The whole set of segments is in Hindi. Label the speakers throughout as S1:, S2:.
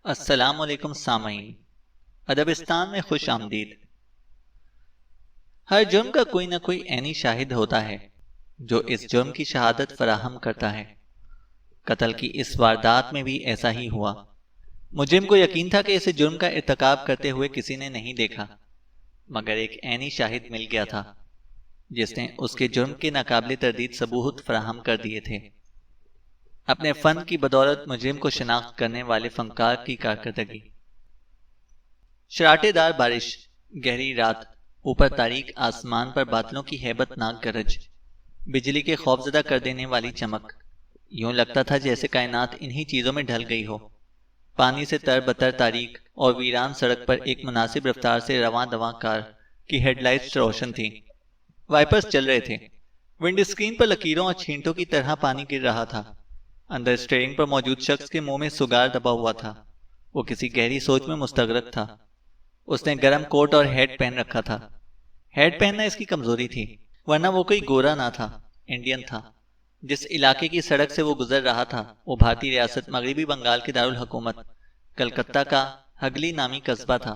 S1: अस्सलाम वालेकुम सामईन। अदबिस्तान में खुश आमदीद। हर जुर्म का कोई ना कोई ऐनी शाहिद होता है जो इस जुर्म की शहादत फराहम करता है। कत्ल की इस वारदात में भी ऐसा ही हुआ। मुजरिम को यकीन था कि इसे जुर्म का इर्तकाब करते हुए किसी ने नहीं देखा, मगर एक ऐनी शाहिद मिल गया था जिसने उसके जुर्म के नाकाबिले तरदीद सबूत फराहम कर दिए थे। अपने फन की बदौलत मुजरिम को शिनाख्त करने वाले फनकार की कारकर्दगी। शराटेदार बारिश, गहरी रात, ऊपर तारीक आसमान पर बादलों की हैबतनाक गरज, बिजली के खौफजदा कर देने वाली चमक। यूं लगता था जैसे कायनात इन्हीं चीजों में ढल गई हो। पानी से तरबतर तारीक और वीरान सड़क पर एक मुनासिब रफ्तार से रवां दवां कार की हेडलाइट्स रोशन थी। वाइपर्स चल रहे थे। विंड स्क्रीन पर लकीरों और छींटों की तरह पानी गिर रहा था। अंदर स्टीयरिंग पर मौजूद शख्स के मुंह में सुगार दबा हुआ था। वो किसी गहरी सोच में मुस्तगरक था। उसने गर्म कोट और हैट पहन रखा था। हैट पहनना इसकी कमजोरी थी, वरना वो कोई गोरा ना था, इंडियन था। जिस इलाके की सड़क से वो गुजर रहा था वो भारतीय रियासत मगरबी बंगाल के दारुल हुकूमत कलकत्ता का हगली नामी कस्बा था।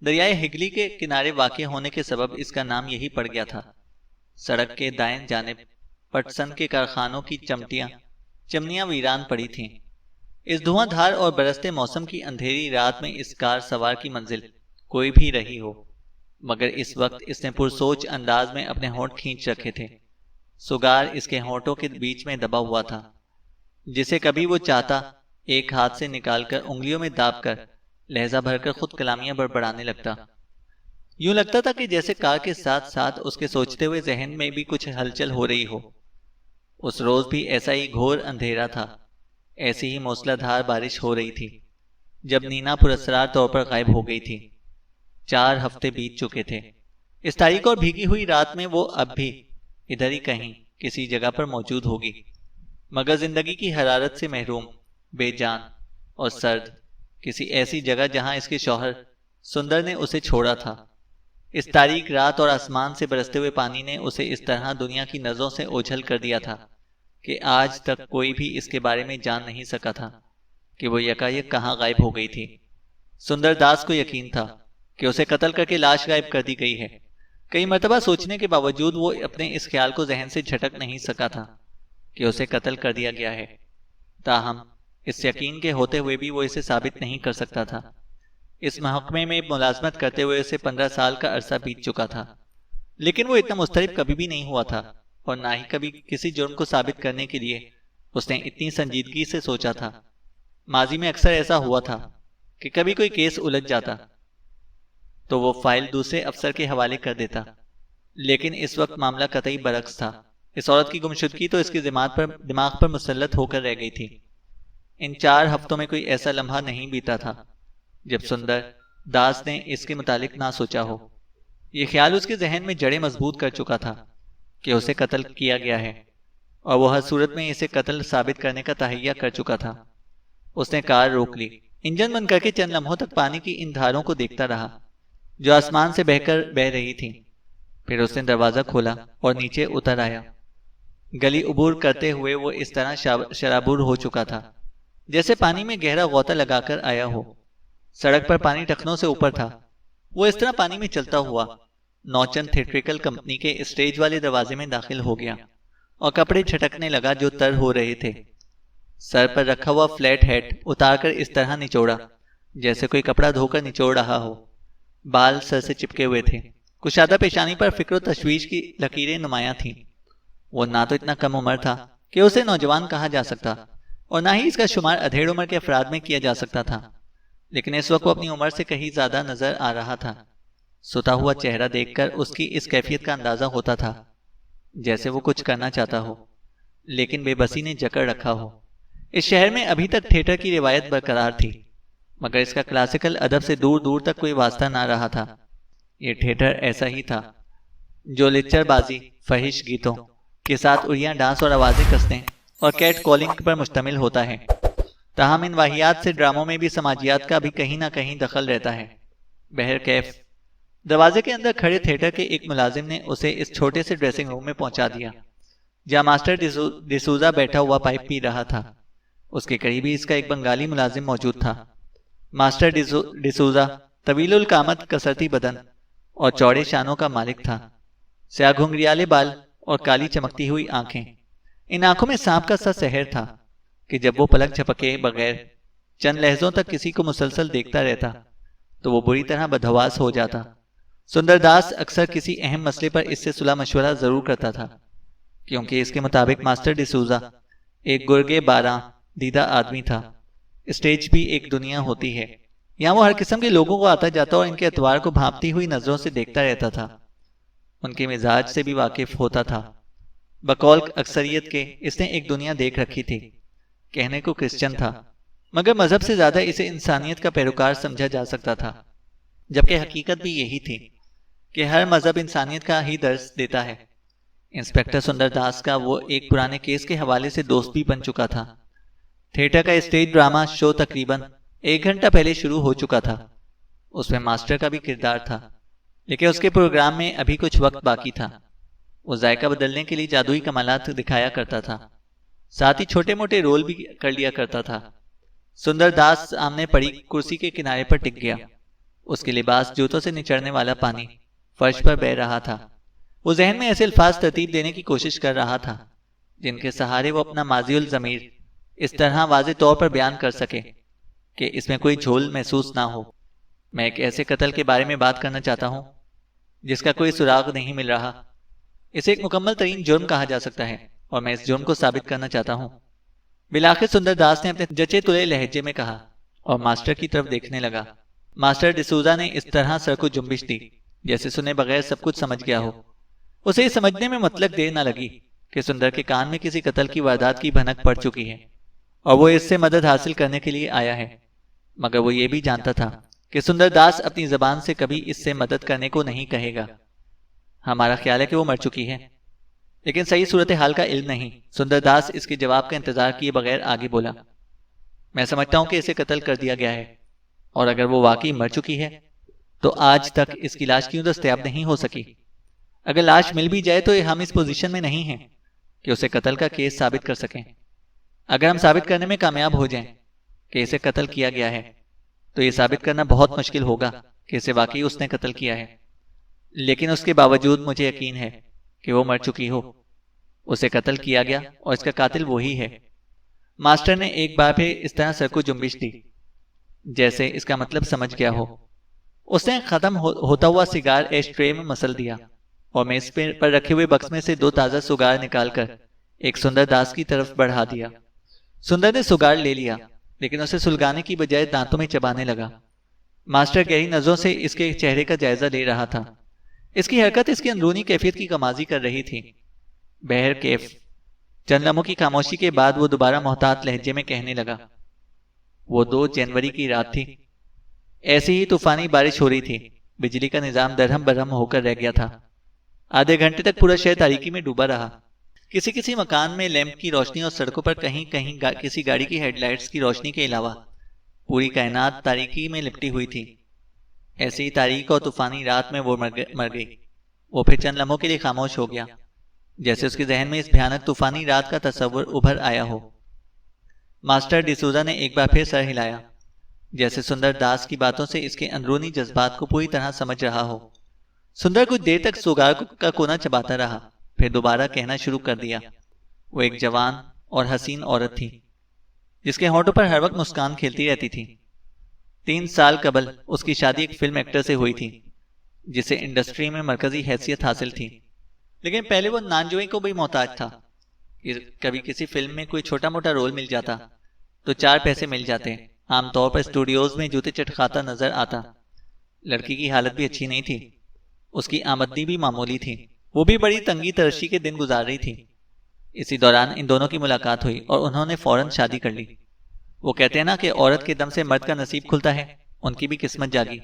S1: दरियाए हिगली के किनारे वाक़ होने के सबब इसका नाम यही पड़ गया था। सड़क के दाएं जानिब पटसन के कारखानों की चिमनियां वीरान पड़ी थीं। इस धुआंधार और बरसते मौसम की अंधेरी रात में इस कार सवार की मंजिल कोई भी रही हो, मगर इस वक्त इसने पुरसोच अंदाज में अपने होंठ खींच रखे थे। सुगार इसके होंठों के बीच में दबा हुआ था, जिसे कभी वो चाहता एक हाथ से निकालकर उंगलियों में दाबकर लहजा भरकर खुद कलामियां बड़बड़ाने लगता। यूं लगता था कि जैसे कार के साथ साथ उसके सोचते हुए जहन में भी कुछ हलचल हो रही हो। उस रोज भी ऐसा ही घोर अंधेरा था, ऐसी ही मूसलाधार बारिश हो रही थी जब नीना पुरस्कार तौर पर गायब हो गई थी। 4 हफ्ते बीत चुके थे। इस तारीख और भीगी हुई रात में वो अब भी इधर ही कहीं किसी जगह पर मौजूद होगी, मगर जिंदगी की हरारत से महरूम, बेजान और सर्द किसी ऐसी जगह जहां इसके शौहर सुंदर ने उसे छोड़ा था। इस तारीख रात और आसमान से बरसते हुए पानी ने उसे इस तरह दुनिया की नजरों से ओझल कर दिया था कि आज तक कोई भी इसके बारे में जान नहीं सका था कि वो यकायक कहाँ गायब हो गई थी। सुंदर दास को यकीन था कि उसे कत्ल करके लाश गायब कर दी गई है। कई मर्तबा सोचने के बावजूद वो अपने इस ख्याल को जहन से झटक नहीं सका था कि उसे कत्ल कर दिया गया है। ताहम इस यकीन के होते हुए भी वो इसे साबित नहीं कर सकता था। इस महकमे में मुलाजमत करते हुए उसे 15 साल का अरसा बीत चुका था, लेकिन वो इतना मुस्तरिब कभी भी नहीं हुआ था और ना ही कभी किसी जुर्म को साबित करने के लिए उसने इतनी संजीदगी से सोचा था। माजी में अक्सर ऐसा हुआ था कि कभी कोई केस उलझ जाता तो वो फाइल दूसरे अफसर के हवाले कर देता, लेकिन इस वक्त मामला कतई बरक्स था। इस औरत की गुमशुदगी तो इसके दिमाग पर मुसल्लत होकर रह गई थी। इन 4 हफ्तों में कोई ऐसा लम्हा नहीं बीता था जब सुंदर दास ने इसके मुतालिक ना सोचा हो। ये ख्याल उसके जहन में जड़ें मजबूत कर चुका था कि उसे कत्ल किया गया है और वह हर सूरत में इसे कत्ल साबित करने का तहैया कर चुका था। उसने कार रोक ली। इंजन बंद करके चंद लम्हों तक पानी की इन धारों को देखता रहा जो आसमान से बहकर बह रही थी। फिर उसने दरवाजा खोला और नीचे उतर आया। गली उबूर करते हुए वो इस तरह शराबूर हो चुका था जैसे पानी में गहरा गोता लगाकर आया हो। सड़क पर पानी टखनों से ऊपर था। वो इस तरह पानी में चलता हुआ नौचंद थिएट्रिकल कंपनी के स्टेज वाले दरवाजे में दाखिल हो गया और कपड़े छटकने लगा जो तर हो रहे थे। सर पर रखा हुआ फ्लैट हैट उतारकर इस तरह निचोड़ा जैसे कोई कपड़ा धोकर निचोड़ रहा हो। बाल सर से चिपके हुए थे। कुशादा पेशानी पर फिक्र तशवीश की लकीरें नुमायां थीं। वो ना तो इतना कम उम्र था कि उसे नौजवान कहा जा सकता और ना ही इसका शुमार अधेड़ उम्र के अफराद में किया जा सकता था, लेकिन इस वक्त वो अपनी उम्र से कहीं ज्यादा नजर आ रहा था। सुता हुआ चेहरा देखकर उसकी इस कैफियत का अंदाजा होता था जैसे वो कुछ करना चाहता हो, लेकिन बेबसी ने जकड़ रखा हो। इस शहर में अभी तक थिएटर की रिवायत बरकरार थी, मगर इसका क्लासिकल अदब से दूर दूर तक कोई वास्ता ना रहा था। ये थिएटर ऐसा ही था जो लिच्चरबाजी, फहिश गीतों के साथ उड़िया डांस और आवाजें कसने और कैट कॉलिंग पर मुश्तमिल होता है। ताहम इन वाहियात से ड्रामों में भी समाजियात का भी कहीं ना कहीं दखल रहता है। बहरकैफ दरवाजे के अंदर खड़े थिएटर के एक मुलाजिम ने उसे इस छोटे से ड्रेसिंग रूम में पहुंचा दिया जहां मास्टर डिसूजा बैठा हुआ पाइप पी रहा था। उसके करीब ही इसका एक बंगाली मुलाजिम मौजूद था। मास्टर डिसूजा तवीलुल कामत कसरती बदन और चौड़े शानों का मालिक था। स्याह घुंघरियाले बाल और काली चमकती हुई आंखें। इन आंखों में सांप का सा सहर था कि जब वो पलक झपके बगैर चंद लहजों तक किसी को मुसलसल देखता रहता तो वो बुरी तरह बदहवास हो जाता। सुंदरदास अक्सर किसी अहम मसले पर इससे सुलह मशवरा जरूर करता था, क्योंकि इसके मुताबिक मास्टर डिसूजा एक गुर्गे बारह दीदा आदमी था। स्टेज भी एक दुनिया होती है, यहाँ वो हर किस्म के लोगों को आता जाता और इनके अतवार को भांपती हुई नजरों से देखता रहता था। उनके मिजाज से भी वाकिफ होता था। बकौल अक्सरियत के इसने एक दुनिया देख रखी थी। कहने को क्रिश्चियन था, मगर मजहब से ज्यादा इसे इंसानियत का पैरोकार समझा जा सकता था, जबकि हकीकत भी यही थी कि हर मजहब इंसानियत का ही दर्स देता है। इंस्पेक्टर सुंदरदास का वो एक पुराने केस के हवाले से दोस्त भी बन चुका था। थिएटर का स्टेज ड्रामा शो तकरीबन 1 घंटा पहले शुरू हो चुका था। उसमें मास्टर का भी किरदार था, लेकिन उसके प्रोग्राम में अभी कुछ वक्त बाकी था। वो जायका बदलने के लिए जादुई कमालात दिखाया करता था, साथ ही छोटे मोटे रोल भी कर लिया करता था। सुंदरदास सामने पड़ी कुर्सी के किनारे पर टिक गया। उसके लिबास जूतों से निचड़ने वाला पानी फर्श पर बह रहा था। वो जहन में ऐसे अल्फाज तरतीब देने की कोशिश कर रहा था जिनके सहारे वो अपना माजियुल ज़मीर इस तरह वाज़े तौर पर बयान कर सके कि इसमें कोई झोल महसूस ना हो। मैं एक ऐसे कत्ल के बारे में बात करना चाहता हूँ जिसका कोई सुराग नहीं मिल रहा। इसे एक मुकम्मल तरीन जुर्म कहा जा सकता है और मैं इस जुर्म को साबित करना चाहता हूँ। बिलाखिर सुंदरदास ने अपने जचे तुले लहजे में कहा और मास्टर की तरफ देखने लगा। मास्टर डिसूजा ने इस तरह सर को जुम्बिश दी जैसे सुने बगैर सब कुछ समझ गया हो। उसे ये समझने में मतलब देर न लगी कि सुंदर के कान में किसी कत्ल की वारदात की भनक पड़ चुकी है और वो इससे मदद हासिल करने के लिए आया है। मगर वो ये भी जानता था कि सुंदरदास अपनी जबान से कभी इससे मदद करने को नहीं कहेगा। हमारा ख्याल है कि वो मर चुकी है, लेकिन सही सूरत हाल का इल्म नहीं। सुंदरदास इसके जवाब का इंतजार किए बगैर आगे बोला, मैं समझता हूं कि इसे कत्ल कर दिया गया है, और अगर वो वाकई मर चुकी है तो आज तक इसकी लाश क्यों दस्तयाब नहीं हो सकी। अगर लाश मिल भी जाए तो हम इस पोजीशन में नहीं हैं कि उसे कत्ल का केस साबित कर सकें। अगर हम साबित करने में कामयाब हो जाएं कि इसे कत्ल किया गया है तो ये साबित करना बहुत मुश्किल होगा कि इसे वाकई उसने कत्ल किया है। लेकिन उसके बावजूद मुझे यकीन है कि वो मर चुकी हो, उसे कत्ल किया गया और इसका कातिल वही है। मास्टर ने एक बार फिर इस तरह सर को जुम्बिश दी जैसे इसका मतलब समझ गया हो। उसने खत्म होता हुआ सिगार एश ट्रे में मसल दिया और मेज पर रखे हुए बक्स में से 2 ताज़ा सुगार निकालकर एक सुंदरदास की तरफ बढ़ा दिया। सुंदर ने सुगार ले लिया, लेकिन उसे सुलगाने की बजाय दांतों में चबाने लगा। मास्टर गहरी नजरों से इसके चेहरे का जायजा ले रहा था। इसकी हरकत इसकी अंदरूनी कैफियत की कमाजी कर रही थी। बहर कैफ। चंद लम्हों की खामोशी के बाद वो दोबारा मोहतात लहजे में कहने लगा, वो 2 जनवरी की रात थी। ऐसी ही तूफानी बारिश हो रही थी। बिजली का निजाम दरहम बरहम होकर रह गया था। आधे घंटे तक पूरा शहर तारीकी में डूबा रहा। किसी किसी मकान में लैंप की रोशनी और सड़कों पर कहीं कहीं किसी गाड़ी की हेडलाइट्स की रोशनी के अलावा पूरी कायनात तारीकी में लिपटी हुई थी। ऐसी ही तारीक और तूफानी रात में वो मर गई। वो फिर चंद लम्हों के लिए खामोश हो गया, जैसे उसके जहन में इस भयानक तूफानी रात का तस्वुर उभर आया हो। मास्टर डिसूजा ने एक बार फिर सर हिलाया, जैसे सुंदर दास की बातों से इसके अंदरूनी जज्बात को पूरी तरह समझ रहा हो। सुंदर कुछ देर तक सुगार का कोना चबाता रहा, फिर दोबारा कहना शुरू कर दिया। वो एक जवान और हसीन औरत थी जिसके होंठों पर हर वक्त मुस्कान खेलती रहती थी। 3 साल कबल उसकी शादी एक फिल्म एक्टर से हुई थी जिसे इंडस्ट्री में मरकजी हैसियत हासिल थी। लेकिन पहले वो नानजुई को भी मोहताज था। कभी किसी फिल्म में कोई छोटा मोटा रोल मिल जाता तो 4 पैसे मिल जाते। आमतौर पर स्टूडियोज में जूते चटखाता नजर आता। लड़की की हालत भी अच्छी नहीं थी, उसकी आमदनी भी मामूली थी। वो भी बड़ी तंगी तरशी के दिन गुजार रही थी। इसी दौरान इन दोनों की मुलाकात हुई और उन्होंने फौरन शादी कर ली। वो कहते हैं ना कि औरत के दम से मर्द का नसीब खुलता है, उनकी भी किस्मत जागी।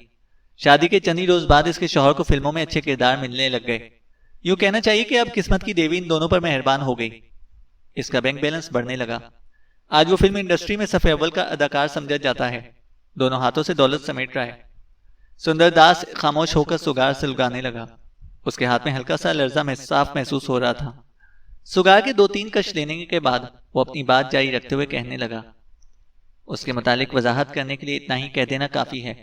S1: शादी के चंद ही रोज बाद इसके शौहर को फिल्मों में अच्छे किरदार मिलने लग गए। यूं कहना चाहिए कि अब किस्मत की देवी इन दोनों पर मेहरबान हो गई। इसका बैंक बैलेंस बढ़ने लगा। आज वो फिल्म इंडस्ट्री में सफ़े अव्वल का अदाकार समझा जाता है। दोनों हाथों से दौलत समेट रहा है। सुंदरदास खामोश होकर सुगार सुलगाने लगा। उसके हाथ में हल्का सा लर्जा साफ महसूस हो रहा था। सुगार के 2-3 कश लेने के बाद वो अपनी बात जारी रखते हुए कहने लगा, उसके मुतालिक वजाहत करने के लिए इतना ही कह देना काफ़ी है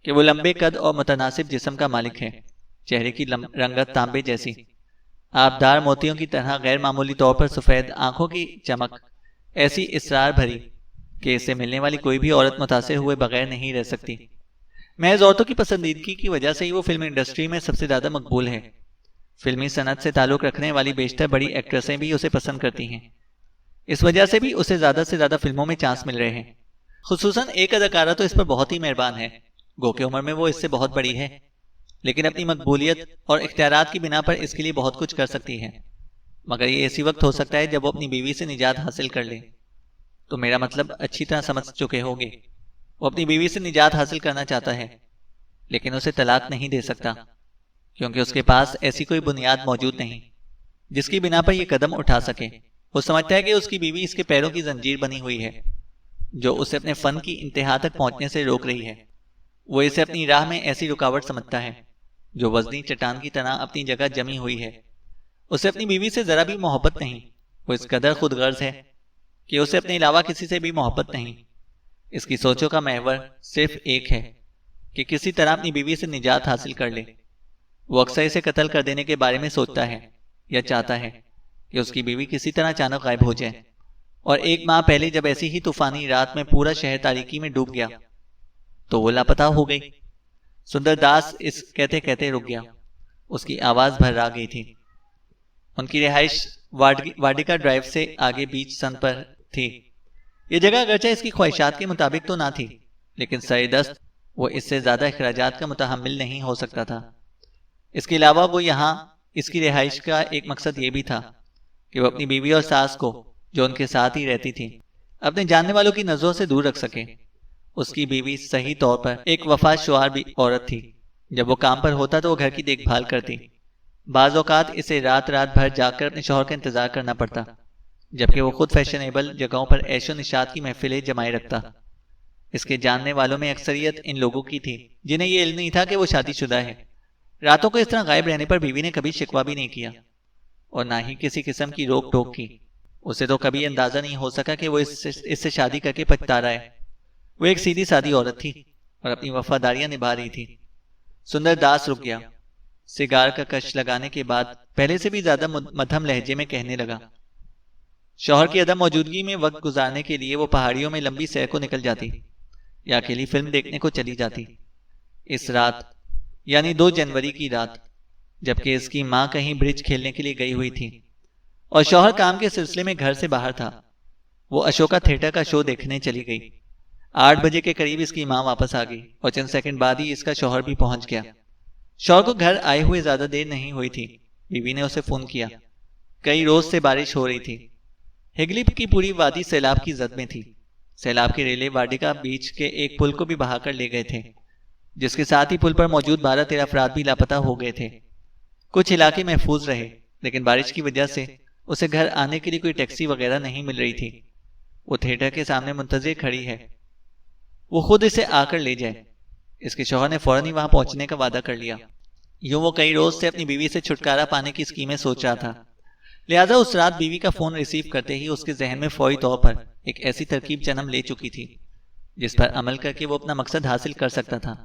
S1: कि वो लंबे कद और मुतनासिब जिस्म का मालिक है, चेहरे की रंगत तांबे जैसी, आबदार मोतियों की तरह गैर मामूली तौर पर सफ़ेद, आंखों की चमक ऐसी इसरार भरी कि इससे मिलने वाली कोई भी औरत मुतासिर हुए बगैर नहीं रह सकती। महज औरतों की पसंदीदगी की वजह से ही वो फिल्म इंडस्ट्री में सबसे ज़्यादा मकबूल है। फिल्मी सनत से ताल्लुक़ रखने वाली बेशतर बड़ी एक्ट्रेसें भी उसे पसंद करती हैं। इस वजह से भी उसे ज़्यादा से ज़्यादा फिल्मों में चांस मिल रहे हैं। खुसूसन एक अदाकारा तो इस पर बहुत ही मेहरबान है। गो के उम्र में वो इससे बहुत बड़ी है, लेकिन अपनी मकबूलियत और इख्तियारात की बिना पर इसके लिए बहुत कुछ कर सकती है। मगर ये ऐसी वक्त हो सकता है जब वो अपनी बीवी से निजात हासिल कर ले। तो मेरा मतलब अच्छी तरह समझ चुके होंगे। वो अपनी बीवी से निजात हासिल करना चाहता है, लेकिन उसे तलाक नहीं दे सकता, क्योंकि उसके पास ऐसी कोई बुनियाद मौजूद नहीं जिसकी बिना पर यह कदम उठा सके। वो समझता है कि उसकी बीवी इसके पैरों की जंजीर बनी हुई है, जो उसे अपने फन की इंतहा तक पहुंचने से रोक रही है। वो इसे अपनी राह में ऐसी रुकावट समझता है जो वजनी चट्टान की तरह अपनी जगह जमी हुई है। उसे अपनी बीवी से जरा भी मोहब्बत नहीं। वो इस कदर खुदगर्ज है कि उसे अपने अलावा किसी से भी मोहब्बत नहीं। इसकी सोचों का महवर सिर्फ एक है कि किसी तरह अपनी बीवी से निजात हासिल कर ले। वो अक्सर इसे कत्ल कर देने के बारे में सोचता है या चाहता है कि उसकी बीवी किसी तरह अचानक गायब हो जाए। और 1 माह पहले जब ऐसी ही तूफानी रात में पूरा शहर तारीकी में डूब गया तो वो लापता हो गई। सुंदरदास इस कहते कहते रुक गया। उसकी आवाज भर्रा गई थी। उनकी रिहाइश वाडिका ड्राइव से आगे बीच सन पर थी। ये जगह अगरचे इसकी ख्वाहिशात के मुताबिक तो ना थी, लेकिन सरेदस्त वो इससे ज्यादा अखराजात का मुतहम्मिल नहीं हो सकता था। इसके अलावा वो यहाँ इसकी रिहाइश का एक मकसद ये भी था कि वो अपनी बीवी और सास को, जो उनके साथ ही रहती थी, अपने जानने वालों की नजरों से दूर रख सके। उसकी बीवी सही तौर पर एक वफाशुआर भी औरत थी। जब वो काम पर होता तो वो घर की देखभाल करती। बाज़ औक़ात इसे रात रात भर जाकर अपने शौहर का इंतजार करना पड़ता, जबकि वो खुद फैशनेबल जगहों पर ऐशो निशात की महफिलें जमाए रखता। इसके जानने वालों में अक्सरियत इन लोगों की थी जिन्हें ये इल्म नहीं था कि वो शादीशुदा है। रातों को इस तरह गायब रहने पर बीवी ने कभी शिकवा भी नहीं किया और ना ही किसी किस्म की रोक टोक की। उसे तो कभी अंदाजा नहीं हो सका कि वो इससे शादी करके पछता रहा है। वो एक सीधी सादी औरत थी और अपनी वफादारियां निभा रही थी। सुंदरदास रुक गया। सिगार का कश लगाने के बाद पहले से भी ज्यादा मध्यम लहजे में कहने लगा। शौहर की अदम मौजूदगी में वक्त गुजारने के लिए वो पहाड़ियों में लंबी सैर को निकल जाती या अकेली फिल्म देखने को चली जाती। इस रात यानी 2 जनवरी की रात, जबकि इसकी माँ कहीं ब्रिज खेलने के लिए गई हुई थी और शौहर काम के सिलसिले में घर से बाहर था, वो अशोका थिएटर का शो देखने चली गई। 8 बजे के करीब इसकी माँ वापस आ गई और चंद सेकंड बाद ही इसका शौहर भी पहुंच गया। शौहर को घर आए हुए ज्यादा देर नहीं हुई थी। बीवी ने उसे फोन किया। कई रोज से बारिश हो रही थी। हिगलिप की पूरी वादी सैलाब की जद में थी। सैलाब के रेले वाडिका बीच के एक पुल को भी बहाकर ले गए थे, जिसके साथ ही पुल पर मौजूद 12-13 अफराद भी लापता हो गए थे। कुछ इलाके महफूज रहे, लेकिन बारिश की वजह से उसे घर आने के लिए कोई टैक्सी वगैरह नहीं मिल रही थी। वो थिएटर के सामने मुंतजिर खड़ी है, वो खुद इसे आकर ले जाए। इसके शौहर ने फौरन ही वहां पहुंचने का वादा कर लिया। यूं वो कई रोज से अपनी बीवी से छुटकारा पाने की स्कीमें सोच रहा था। लिहाजा उस रात बीवी का फोन रिसीव करते ही उसके जहन में फौरी तौर पर एक ऐसी तरकीब जन्म ले चुकी थी जिस पर अमल करके वो अपना मकसद हासिल कर सकता था।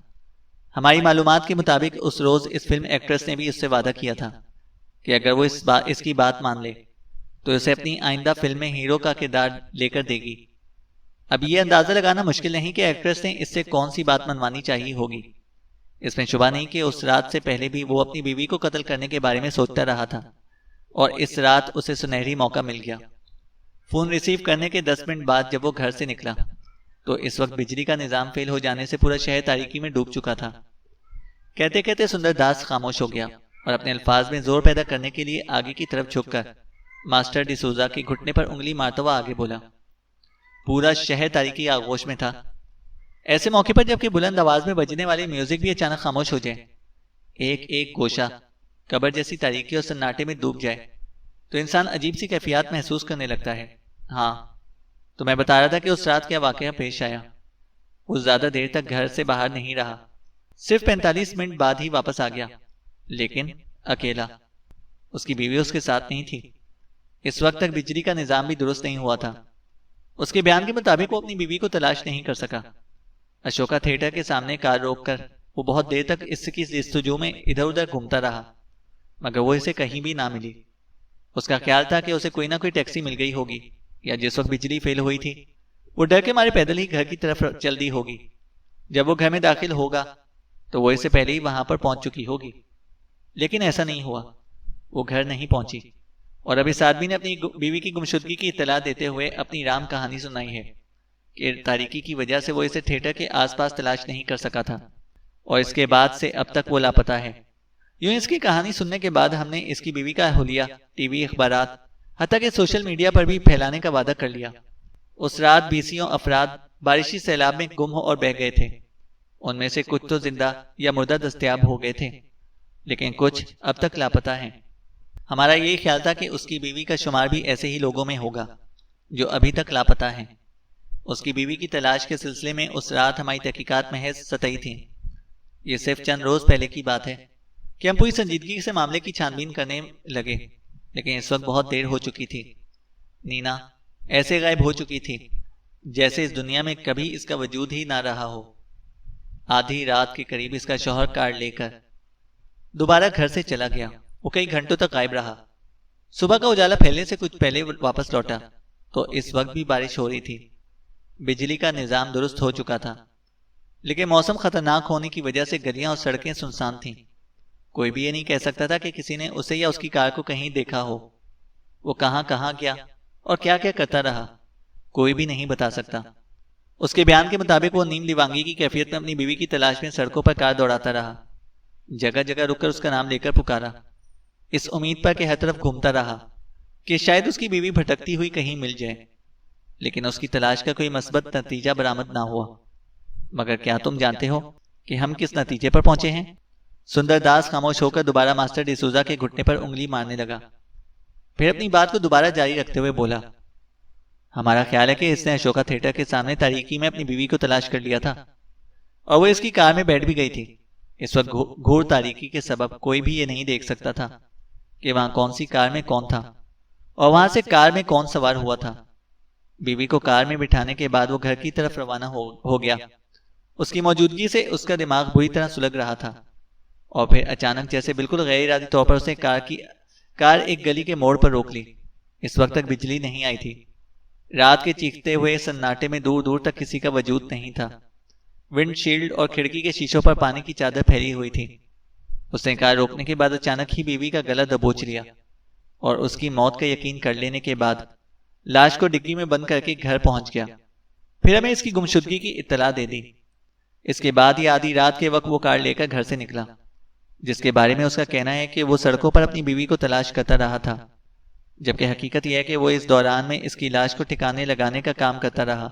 S1: हमारी मालूमात के मुताबिक उस रोज इस फिल्म एक्ट्रेस ने भी उससे वादा किया था कि अगर वो इसकी बात मान ले तो उसे अपनी आइंदा फिल्म में हीरो का किरदार लेकर देगी। अब ये अंदाजा लगाना मुश्किल नहीं कि एक्ट्रेस ने इससे कौन सी बात मनवानी चाहिए होगी। इसमें शुबा नहीं कि उस रात से पहले भी वो अपनी बीवी को कत्ल करने के बारे में सोचता रहा था और इस रात उसे सुनहरी मौका मिल गया। फोन रिसीव करने के 10 मिनट बाद जब वो घर से निकला तो इस वक्त बिजली का निजाम फेल हो जाने से पूरा शहर तारीकी में डूब चुका था। कहते कहते सुंदरदास खामोश हो गया और अपने अल्फाज में जोर पैदा करने के लिए आगे की तरफ झुककर मास्टर डिसूजा के घुटने पर उंगली मारता हुआ आगे बोला। पूरा शहर तारीकी आगोश में था। ऐसे मौके पर जबकि बुलंद आवाज में बजने वाले म्यूजिक भी अचानक खामोश हो जाए, एक एक गोशा कब्र जैसी तारीकी और सन्नाटे में डूब जाए, तो इंसान अजीब सी कैफियत महसूस करने लगता है। हाँ, तो मैं बता रहा था कि उस रात क्या वाकया पेश आया। वो ज्यादा देर तक घर से बाहर नहीं रहा, सिर्फ 45 मिनट बाद ही वापस आ गया, लेकिन अकेला। उसकी बीवी उसके साथ नहीं थी। इस वक्त तक बिजली का निजाम भी दुरुस्त नहीं हुआ था। उसके बयान के मुताबिक वो अपनी बीवी को तलाश नहीं कर सका। अशोका थिएटर के सामने कार रोककर वो बहुत देर तक इसकी जस्तजू में इधर उधर घूमता रहा, मगर वो इसे कहीं भी ना मिली। उसका ख्याल था कि उसे कोई ना कोई टैक्सी मिल गई होगी, या जिस वक्त बिजली फेल हुई थी वो डर के मारे पैदल ही घर की तरफ चल दी होगी। जब वो घर में दाखिल होगा तो वो इससे पहले ही वहां पर पहुंच चुकी होगी, लेकिन ऐसा नहीं हुआ। वो घर नहीं पहुंची और अब इस आदमी ने अपनी बीवी की गुमशुदगी की इत्तला देते हुए अपनी राम कहानी सुनाई है कि तारीकी की वजह से वो इसे थिएटर के आसपास तलाश नहीं कर सका था और इसके बाद से अब तक वो लापता है। यूं इसकी कहानी सुनने के बाद हमने इसकी बीवी का हुलिया टीवी, अखबारात, हत्ता कि सोशल मीडिया पर भी फैलाने का वादा कर लिया। उस रात 20 अफराद बारिशी सैलाब में गुम हो और बह गए थे। उनमें से कुछ तो जिंदा या मुर्दा दस्तयाब हो गए थे, लेकिन कुछ अब तक लापता हैं। हमारा ये ख्याल था कि उसकी बीवी का शुमार भी ऐसे ही लोगों में होगा जो अभी तक लापता हैं। उसकी बीवी की तलाश के सिलसिले में उस रात हमारी तहकीकात महज सतही थी। ये सिर्फ चंद रोज पहले की बात है कि हम पूरी संजीदगी से मामले की छानबीन करने लगे, लेकिन इस वक्त बहुत देर हो चुकी थी। नीना ऐसे गायब हो चुकी थी जैसे इस दुनिया में कभी इसका वजूद ही ना रहा हो। आधी रात के करीब इसका शौहर कार लेकर दोबारा घर से चला गया। वो कई घंटों तक गायब रहा। सुबह का उजाला फैलने से कुछ पहले वापस लौटा तो इस वक्त भी बारिश हो रही थी। बिजली का निजाम दुरुस्त हो चुका था, लेकिन मौसम खतरनाक होने की वजह से गलियां और सड़कें सुनसान थीं। कोई भी ये नहीं कह सकता था कि किसी ने उसे या उसकी कार को कहीं देखा हो। वो कहां कहां गया और क्या क्या करता रहा, कोई भी नहीं बता सकता। उसके बयान के मुताबिक वो नीम दीवांगी की कैफियत में अपनी बीवी की तलाश में सड़कों पर कार दौड़ाता रहा। जगह जगह रुककर उसका नाम लेकर पुकारा, इस उम्मीद पर कि हर तरफ घूमता रहा कि शायद उसकी बीवी भटकती हुई कहीं मिल जाए, लेकिन उसकी तलाश का कोई मस्बत नतीजा बरामद ना हुआ। मगर क्या तुम जानते हो कि हम किस नतीजे पर पहुंचे हैं? सुंदरदास खामोश होकर दोबारा मास्टर डिसूजा के घुटने पर उंगली मारने लगा। फिर अपनी बात को दोबारा जारी रखते हुए बोला, हमारा ख्याल है कि इसने अशोका थिएटर के सामने तारीकी में अपनी बीवी को तलाश कर लिया था और वो इसकी कार में बैठ भी गई थी। इस वक्त घोर तारीकी के सबब कोई भी ये नहीं देख सकता था कि वहां कौन सी कार में कौन था और वहां से कार में कौन सवार हुआ था। बीवी को कार में बिठाने के बाद वो घर की तरफ रवाना हो गया। उसकी मौजूदगी से उसका दिमाग बुरी तरह सुलग रहा था और फिर अचानक जैसे बिल्कुल गैर इरादी तौर पर उसने कार एक गली के मोड़ पर रोक ली। इस वक्त तक बिजली नहीं आई थी। रात के चीखते हुए सन्नाटे में दूर दूर तक किसी का वजूद नहीं था। विंडशील्ड और खिड़की के शीशों पर पानी की चादर फैली हुई थी। उसने कार रोकने के बाद अचानक ही बीवी का गला दबोच लिया और उसकी मौत का यकीन कर लेने के बाद लाश को डिग्गी में बंद करके घर पहुंच गया। फिर हमें इसकी गुमशुदगी की इत्तला दे दी। इसके बाद ही आधी रात के वक्त वो कार लेकर घर से निकला, जिसके बारे में उसका कहना है कि वो सड़कों पर अपनी बीवी को तलाश करता रहा था, जबकि हकीकत यह है कि वो इस दौरान में इसकी लाश को ठिकाने लगाने का काम करता रहा।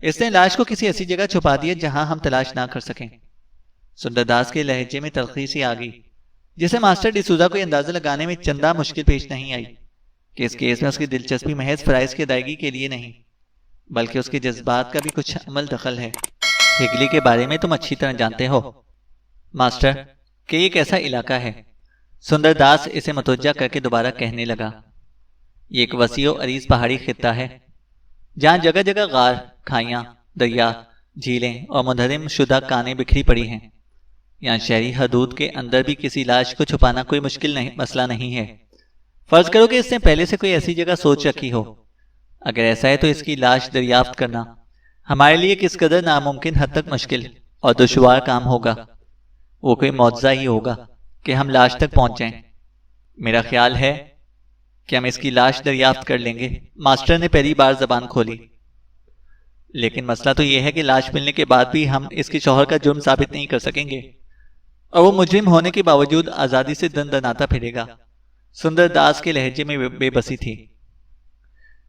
S1: इसने लाश को किसी ऐसी जगह छुपा दिया जहां हम तलाश ना कर सकें। सुंदरदास के लहजे में तलखी सी आ गई, जिसे मास्टर डिसूजा को अंदाजा लगाने में चंदा मुश्किल पेश नहीं आई कि इस केस में उसकी दिलचस्पी महज फराइज की अदायगी के लिए नहीं, बल्कि उसके जज्बात का भी कुछ अमल दखल है। हिगली के बारे में तुम अच्छी तरह जानते हो मास्टर कि ये कैसा इलाका है। सुंदरदास इसे मतवज्जा करके दोबारा कहने लगा, ये एक वसी और अरीज पहाड़ी खित्ता है जहां जगह जगह गार, खाइयां, दरिया, झीलें और मुनहरिम शुदा कानें बिखरी पड़ी हैं। यहाँ शहरी हदूद के अंदर भी किसी लाश को छुपाना कोई मसला नहीं है। फर्ज करो कि इसने पहले से कोई ऐसी जगह सोच रखी हो। अगर ऐसा है तो इसकी लाश दरियाफ्त करना हमारे लिए किस कदर नामुमकिन हद तक मुश्किल और दुश्वार काम होगा। वो कोई मौजज़ा ही होगा कि हम लाश तक पहुंच जाएं। मेरा ख्याल है कि हम इसकी लाश दरियाफ्त कर लेंगे। मास्टर ने पहली बार जबान खोली। लेकिन मसला तो यह है कि लाश मिलने के बाद भी हम इसके शौहर का जुर्म साबित नहीं कर सकेंगे और वो मुजरिम होने के बावजूद आजादी से दंदनाता फिरेगा। सुंदरदास के लहजे में बेबसी थी।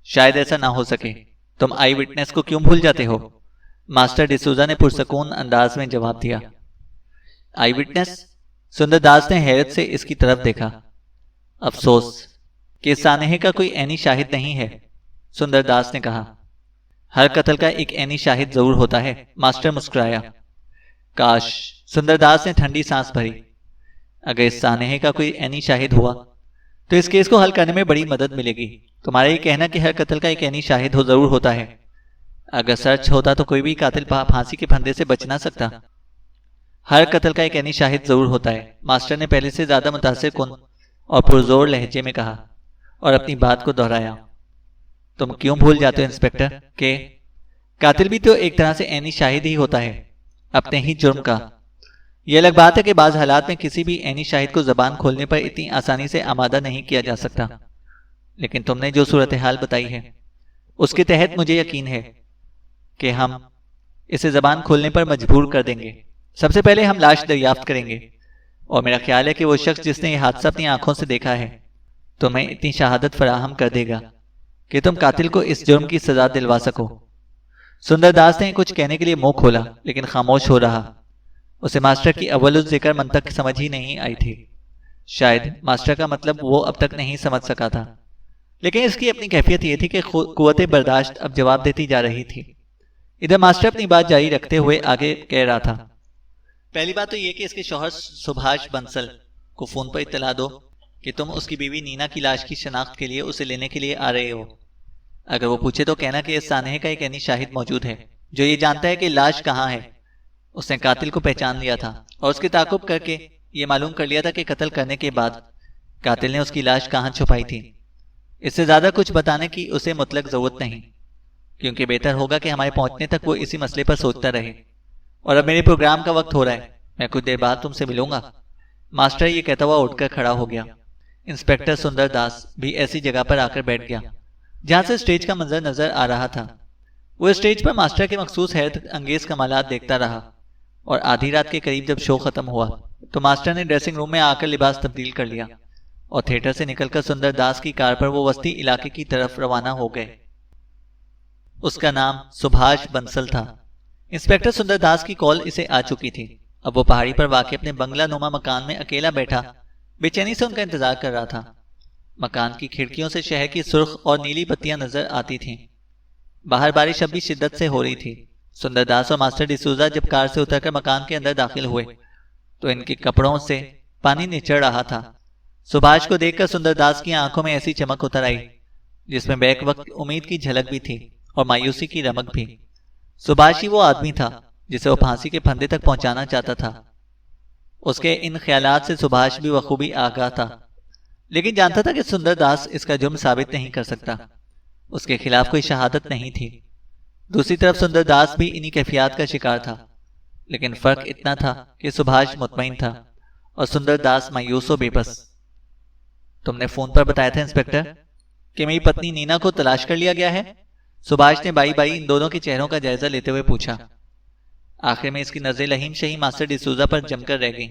S1: शायद ऐसा ना हो सके। तुम आई विटनेस को क्यों भूल जाते हो? मास्टर डिसूजा ने पुरसकून अंदाज में जवाब दिया। आई विटनेस? सुंदरदास ने हैरत से इसकी तरफ देखा। अफसोस कि सानेह का कोई ऐनी शाहिद नहीं है, सुंदरदास ने कहा। हर कत्ल का एक ऐनी शाहिद जरूर होता है। मास्टर मुस्कुराया। काश, सुंदरदास ने ठंडी सांस भरी, अगर इस सानेह का कोई ऐनी शाहिद हुआ तो इस केस को हल करने में बड़ी मदद मिलेगी। तुम्हारा ये कहना कि हर कत्ल का एक ऐनी शाहिद हो जरूर होता है, अगर सच होता तो कोई भी कातिल फांसी के फंदे से बच ना सकता। हर कत्ल का एक ऐनी शाहिद जरूर होता है, मास्टर ने पहले से ज्यादा मुतासिर कुन और पुरजोर लहजे में कहा और अपनी बात को दोहराया। तुम क्यों भूल जाते हो इंस्पेक्टर के कातिल भी तो एक तरह से ऐनी शाहिद ही होता है, अपने ही जुर्म का। यह अलग बात है कि बाज हालात में किसी भी ऐनी शाहिद को जबान खोलने पर इतनी आसानी से आमादा नहीं किया जा सकता, लेकिन तुमने जो सूरत हाल बताई है उसके तहत मुझे यकीन है कि हम इसे जबान खोलने पर मजबूर कर देंगे। सबसे पहले हम लाश दरियाफ्त करेंगे और मेरा ख्याल है कि वो शख्स जिसने यह हादसा अपनी आंखों से देखा है तुम्हें इतनी शहादत फराहम कर देगा कि तुम कातिल को इस जुर्म की सजा दिलवा सको। सुंदरदास ने कुछ कहने के लिए मुंह खोला लेकिन खामोश हो रहा। उसे मास्टर की अव्वलुज जिक्र मंतक समझ ही नहीं आई थी। शायद मास्टर का मतलब वो अब तक नहीं समझ सका था, लेकिन इसकी अपनी कैफियत ये थी कि कुव्वत बर्दाश्त अब जवाब देती जा रही थी। इधर मास्टर अपनी बात जारी रखते हुए आगे कह रहा था। पहली बात तो ये कि इसके शौहर सुभाष बंसल को फोन पर इत्तला दो कि तुम उसकी बीवी नीना की लाश की शनाख्त के लिए उसे लेने के लिए आ रहे हो। अगर वो पूछे तो कहना कि इस सानहे का एक ऐनी शाहिद मौजूद है जो ये जानता है कि लाश कहाँ है। उसने कातिल को पहचान लिया था और उसके ताकुब करके ये मालूम कर लिया था कि कत्ल करने के बाद कातिल ने उसकी लाश कहाँ छुपाई थी। इससे ज्यादा कुछ बताने की उसे मुतलक जरूरत नहीं, क्योंकि बेहतर होगा कि हमारे पहुंचने तक वो इसी मसले पर सोचता रहे। और अब मेरे प्रोग्राम का वक्त हो रहा है, मैं कुछ देर बाद तुमसे मिलूंगा। मास्टर ये कहता हुआ उठकर खड़ा हो गया। इंस्पेक्टर सुंदरदास भी ऐसी जगह पर आकर बैठ गया जहां से स्टेज का मंजर नजर आ रहा था। वो स्टेज पर मास्टर के मखसूस हैरत अंगेज कमालात देखता रहा और आधी रात के करीब जब शो खत्म हुआ तो मास्टर ने ड्रेसिंग रूम में आकर लिबास तब्दील कर लिया और थिएटर से निकलकर सुंदरदास की कार पर वो वस्ती इलाके की तरफ रवाना हो गए। उसका नाम सुभाष बंसल था। इंस्पेक्टर सुंदरदास की कॉल इसे आ चुकी थी। अब वो पहाड़ी पर वाक़ अपने बंगला नुमा मकान में अकेला बैठा बेचैनी से उनका इंतजार कर रहा था। मकान की खिड़कियों से शहर की सुर्ख और नीली बत्तियां नजर आती थीं। बाहर बारिश अब भी शिद्दत से हो रही थी। सुंदरदास और मास्टर डिसूजा जब कार से उतरकर मकान के अंदर दाखिल हुए तो इनके कपड़ों से पानी निचड़ रहा था। सुभाष को देखकर सुंदरदास की आंखों में ऐसी चमक उतर आई जिसमें बैक वक्त उम्मीद की झलक भी थी और मायूसी की रमक भी। सुभाष ही वो आदमी था जिसे वो फांसी के फंदे तक पहुंचाना चाहता था। उसके इन ख्यालात से सुभाष भी बखूबी आगाह था, लेकिन जानता था कि सुंदरदास इसका जुर्म साबित नहीं कर सकता। उसके खिलाफ कोई शहादत नहीं थी। दूसरी तरफ सुंदरदास भी इन्हीं कैफियत का शिकार था, लेकिन फर्क इतना था कि सुभाष मुतमईन था और सुंदरदास मायूस व बेबस। तुमने फोन पर बताया था इंस्पेक्टर कि मेरी पत्नी नीना को तलाश कर लिया गया है? सुभाष ने बाई बाई इन दोनों के चेहरों का जायजा लेते हुए पूछा। आखिर में इसकी नजरें लहीम शही मास्टर डिसूजा पर जमकर रह गईं।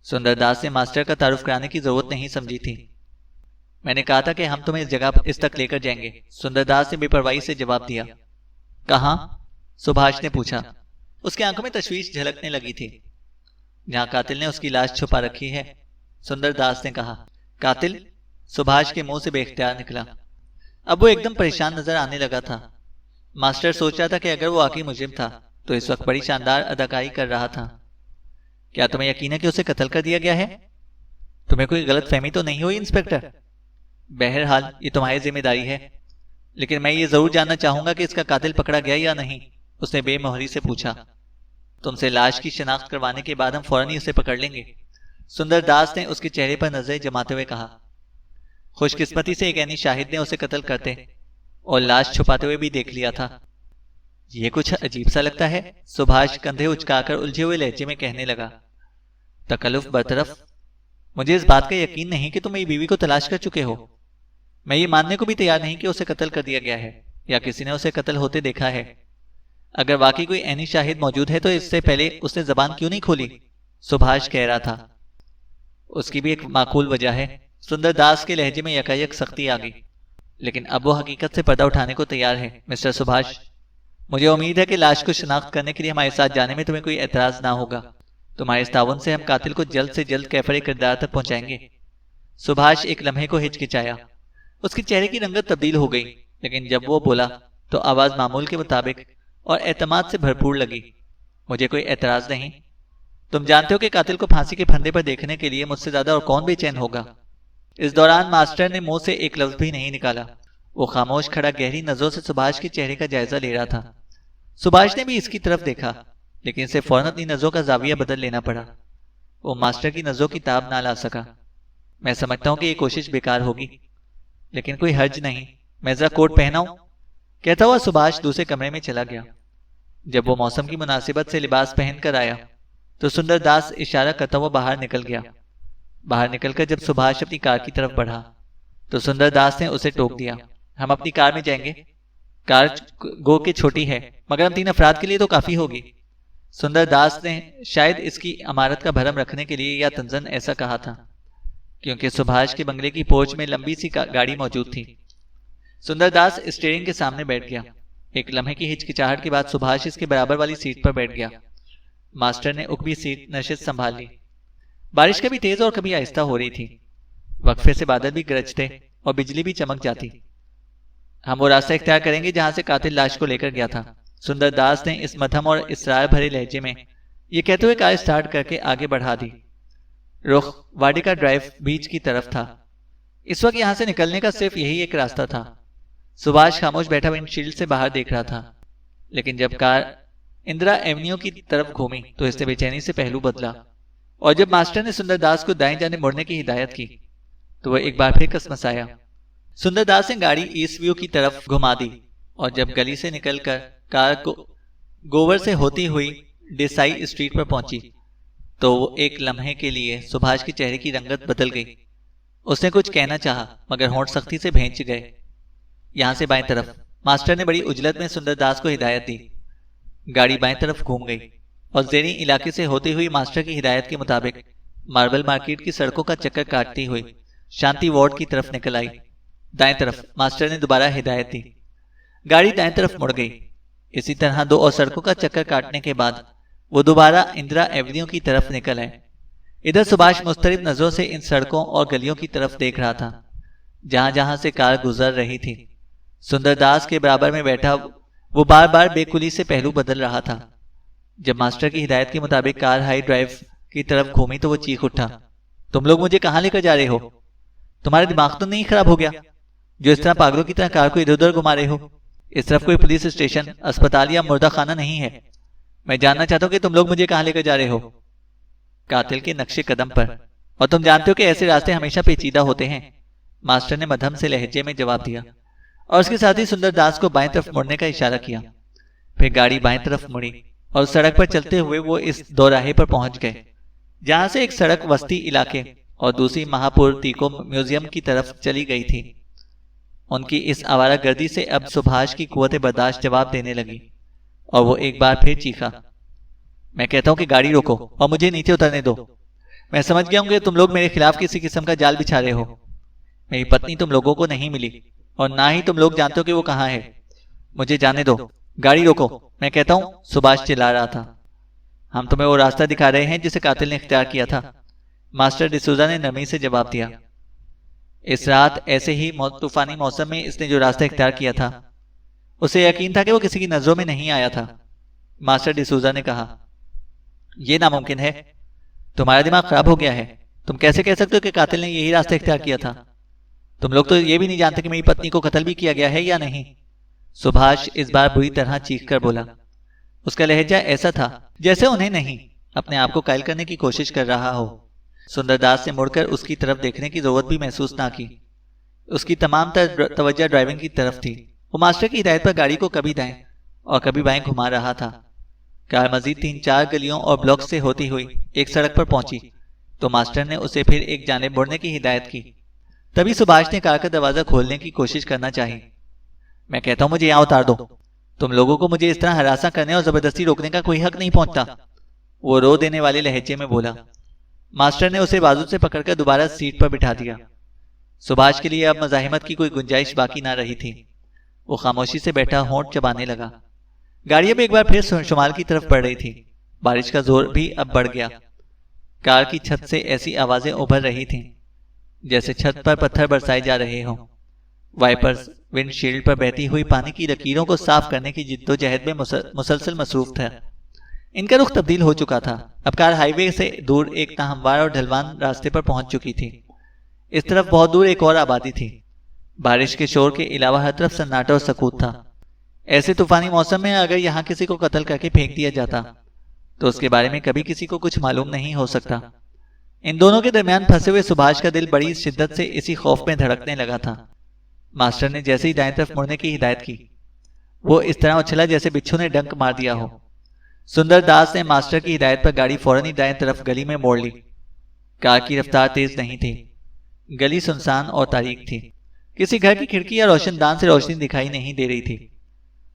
S1: सुंदरदास ने मास्टर का तारुफ कराने की जरूरत नहीं समझी थी। मैंने कहा था कि हम तुम्हें इस तक लेकर जाएंगे, सुंदरदास ने बेपरवाही से जवाब दिया। कहाँ? सुभाष ने पूछा। उसकी आंखों में तशवीश झलकने लगी थी। जहां कातिल ने उसकी लाश छुपा रखी है, सुंदरदास ने कहा। कातिल? सुभाष के मुंह से बेख्तियार निकला। अब वो एकदम परेशान नजर आने लगा था। मास्टर सोच रहा था कि अगर वो वाकई मुजरिम था तो इस वक्त बड़ी शानदार अदाकारी कर रहा था। क्या तुम्हें यकीन है कि उसे कत्ल कर दिया गया है? तुम्हें कोई गलत फहमी तो नहीं हुई इंस्पेक्टर? बहरहाल ये तुम्हारी जिम्मेदारी है, लेकिन मैं ये जरूर जानना चाहूंगा कि इसका कातिल पकड़ा गया या नहीं, उसने बेमोहरी से पूछा। तुमसे लाश की शिनाख्त करवाने के बाद हम फौरन ही उसे पकड़ लेंगे, सुंदरदास ने उसके चेहरे पर नजरें जमाते हुए कहा। खुशकिस्मती से एक ऐनी शाहिद ने उसे कत्ल करते और लाश छुपाते हुए भी देख लिया था। ये कुछ अजीब सा लगता है, सुभाष कंधे उचकाकर उलझे हुए लहजे में कहने लगा। तकल्लुफ बरतरफ, मुझे इस बात का यकीन नहीं कि तुम मेरी बीवी को तलाश कर चुके हो। मैं ये मानने को भी तैयार नहीं कि उसे कत्ल कर दिया गया है या किसी ने उसे कत्ल होते देखा है। अगर वाकई कोई ऐनी शाहिद मौजूद है तो इससे पहले उसने जबान क्यों नहीं खोली? सुभाष कह रहा था। उसकी भी एक माकूल वजह है। सुंदरदास के लहजे में यकायक सख्ती आ गई, लेकिन अब वो हकीकत से पर्दा उठाने को तैयार है। मिस्टर सुभाष, मुझे उम्मीद है कि लाश को शिनाख्त करने के लिए हमारे साथ जाने में तुम्हें कोई एतराज ना होगा। तुम्हारे इस ताउन से हम कातिल को जल्द से जल्द कैफरे किरदार तक पहुंचाएंगे। सुभाष एक लम्हे को हिचकिचाया। उसके चेहरे की रंगत तब्दील हो गई, लेकिन जब वो बोला तो आवाज मामूल के मुताबिक और एतमाद से भरपूर लगी। मुझे कोई एतराज नहीं। तुम जानते हो कि कातिल को फांसी के फंदे पर देखने के लिए मुझसे ज्यादा और कौन बेचैन होगा। इस दौरान मास्टर ने मुंह से एक लफ्ज भी नहीं निकाला। वो खामोश खड़ा गहरी नजरों से सुभाष के चेहरे का जायजा ले रहा था। सुभाष ने भी इसकी तरफ देखा, लेकिन इसे फौरन अपनी नजरों का जाविया बदल लेना पड़ा। वो मास्टर की नजरों की ताब ना ला सका। मैं समझता हूं कि ये कोशिश बेकार होगी, लेकिन कोई हर्ज नहीं, मैं जरा कोट पहनाऊं, कहता हुआ सुभाष दूसरे कमरे में चला गया। जब वो मौसम की मुनासिबत से लिबास पहनकर आया तो सुंदरदास इशारा करता हुआ बाहर निकल गया। बाहर निकलकर जब सुभाष अपनी कार की तरफ बढ़ा तो सुंदरदास ने उसे टोक दिया। हम अपनी कार में जाएंगे। कार गो के छोटी है, मगर हम 3 अफराद के लिए तो काफी होगी। सुंदरदास ने शायद इसकी इमारत का भरम रखने के लिए या तंजन ऐसा कहा था, क्योंकि सुभाष के बंगले की पोर्च में लंबी सी गाड़ी मौजूद थी। सुंदरदास स्टीयरिंग के सामने बैठ गया। एक लम्हे की हिचकिचाहट के बाद सुभाष इसके बराबर वाली सीट पर बैठ गया। मास्टर ने उकबी सीट नशिस्त संभाल ली। बारिश कभी तेज और कभी आहिस्ता हो रही थी। वक्फे से बादल भी गरजते और बिजली भी चमक जाती। हम वो रास्ता इख्तियार करेंगे जहां से कातिल लाश को लेकर गया था, सुंदरदास ने इस मध्यम और इसरार भरे लहजे में ये कहते हुए कार स्टार्ट करके आगे बढ़ा दी। रुख वाडिका ड्राइव बीच की तरफ था। इस वक्त यहां से निकलने का सिर्फ यही एक रास्ता था। सुभाष खामोश बैठा विंडशील्ड से बाहर देख रहा था, लेकिन जब कार इंदिरा एवेन्यू की तरफ घूमी तो इसने बेचैनी से पहलू बदला, और जब मास्टर ने सुंदरदास को दाएं जाने मुड़ने की हिदायत की तो वह एक बार फिर कसमसाया। सुंदरदास ने गाड़ी ईस्ट व्यू की तरफ घुमा दी, और जब गली से निकलकर कार को गोवर से होती हुई देसाई स्ट्रीट पर पहुंची तो वो एक लम्हे के लिए सुभाष के चेहरे की रंगत बदल गई। उसने कुछ कहना चाहा, मगर होंठ सख्ती से भींच गए। यहां से बाएं तरफ, मास्टर ने बड़ी उजलत में सुंदरदास को हिदायत दी। गाड़ी बाएं तरफ घूम गई और जेरी इलाके से होती हुई मास्टर की हिदायत के मुताबिक मार्बल मार्केट की सड़कों का चक्कर काटती हुई शांति वार्ड की तरफ निकल आई। दाएं तरफ मास्टर ने दोबारा हिदायत दी। गाड़ी दाएं तरफ मुड़ गई। इसी तरह 2 और सड़कों का चक्कर काटने के बाद वो दोबारा इंदिरा एवेन्यू की तरफ निकल आए। इधर सुभाष मुस्तरिब नजरों से इन सड़कों और गलियों की तरफ देख रहा था जहां जहां से कार गुजर रही थी। सुंदरदास के बराबर में बैठा वो बार बार बेकुली से पहलू बदल रहा था। जब मास्टर की हिदायत के मुताबिक कार हाई ड्राइव की तरफ घूमी तो वो चीख उठा, तुम लोग मुझे कहां लेकर जा रहे हो? तुम्हारा दिमाग तो नहीं खराब हो गया जो इस तरह पागलों की तरह कार को इधर उधर घुमा रहे हो? इस तरफ कोई पुलिस स्टेशन, अस्पताल या मुर्दा खाना नहीं है। मैं जानना चाहता हूं कि तुम लोग मुझे कहां लेकर जा रहे हो? कातिल के नक्शे कदम पर, और तुम जानते हो कि ऐसे रास्ते हमेशा पेचीदा होते हैं, मास्टर ने मध्यम से लहजे में जवाब दिया, और उसके साथ ही सुंदरदास को बाएं तरफ मुड़ने का इशारा किया। फिर गाड़ी बाएं तरफ मुड़ी और सड़क पर चलते हुए वो इस दोराहे पर पहुंच गए जहां से एक सड़क वस्ती इलाके और दूसरी महापुर तीको म्यूजियम की तरफ चली गई थी। उनकी इस आवारागर्दी से अब सुभाष की कुव्वत बर्दाश्त जवाब देने लगी और वो एक बार फिर चीखा, मैं कहता हूं कि गाड़ी रोको और मुझे नीचे उतरने दो। मैं समझ गया हूं कि तुम लोग मेरे खिलाफ किसी किस्म का जाल बिछा रहे हो। मेरी पत्नी तुम लोगों को नहीं मिली और ना ही तुम लोग जानते हो कि वो कहां है। मुझे जाने दो, गाड़ी रोको, मैं कहता हूं, सुभाष चिल्ला रहा था। हम तुम्हें वो रास्ता दिखा रहे हैं जिसे कातिल ने इख्तियार किया था, मास्टर डिसूजा ने नरमी से जवाब दिया। इस रात ऐसे ही तूफानी मौसम में इसने जो रास्ता इख्तियार किया था उसे यकीन था कि वो किसी की नजरों में नहीं आया था। मास्टर डिसूजा ने कहा, यह नामुमकिन है, तुम्हारा दिमाग खराब हो गया है। तुम कैसे कह सकते हो कि कातिल ने यही रास्ता इख्तियार किया था? तुम लोग तो ये भी नहीं जानते कि मेरी पत्नी को कत्ल भी किया गया है या नहीं। सुभाष इस बार बुरी तरह चीख कर बोला। उसका लहजा ऐसा था जैसे उन्हें नहीं, अपने आप को कायल करने की कोशिश कर रहा हो। सुंदरदास ने मुड़कर उसकी तरफ देखने की जरूरत भी महसूस ना की। उसकी तमाम तवज्जो ड्राइविंग की तरफ थी। वो मास्टर की हिदायत पर गाड़ी को कभी दाएं और कभी बाएं घुमा रहा था। कार मजीद 3-4 गलियों और ब्लॉक से होती हुई एक सड़क पर पहुंची तो मास्टर ने उसे फिर एक जानिब मुड़ने की हिदायत की। तभी सुभाष ने कार का दरवाजा खोलने की कोशिश करना चाही। मैं कहता हूं मुझे यहां उतार दो, तुम लोगों को मुझे इस तरह हरासा करने और जबरदस्ती रोकने का कोई हक नहीं पहुंचता, वो रो देने वाले लहजे में बोला। मास्टर ने उसे बाजू से पकड़कर दोबारा सीट पर बिठा दिया। सुभाष के लिए अब मज़ाहिमत की कोई गुंजाइश बाकी ना रही थी। वो खामोशी से बैठा होंठ चबाने लगा। गाड़ी अब एक बार फिर शुमाल की तरफ बढ़ रही थी। बारिश का जोर भी अब बढ़ गया। कार की छत से ऐसी आवाजें उभर रही थीं जैसे छत पर पत्थर बरसाए जा रहे हों। वाइपर्स विंडशील्ड पर बहती हुई पानी की लकीरों को साफ करने की जिद्दोजहद में मुसलसल मसरूफ था। इनका रुख तब्दील हो चुका था। अब कार हाईवे से दूर एक नाहमवार और ढलवान रास्ते पर पहुंच चुकी थी। इस तरफ बहुत दूर एक और आबादी थी। बारिश के शोर के अलावा हर तरफ सन्नाटा और सकूत था। ऐसे तूफानी मौसम में अगर यहाँ किसी को कत्ल करके फेंक दिया जाता तो उसके बारे में कभी किसी को कुछ मालूम नहीं हो सकता। इन दोनों के दरमियान फंसे हुए सुभाष का दिल बड़ी शिद्दत से इसी खौफ में धड़कने लगा था। मास्टर ने जैसे ही दाएं तरफ मुड़ने की हिदायत की, वो इस तरह उछला जैसे बिच्छू ने डंक मार दिया हो। सुंदर दास ने मास्टर की हिदायत पर गाड़ी फौरन ही दाएं तरफ गली में मोड़ ली। कार की रफ्तार तेज नहीं थी। गली सुनसान और तारीक थी। किसी घर की खिड़की या रोशनदान से रोशनी दिखाई नहीं दे रही थी।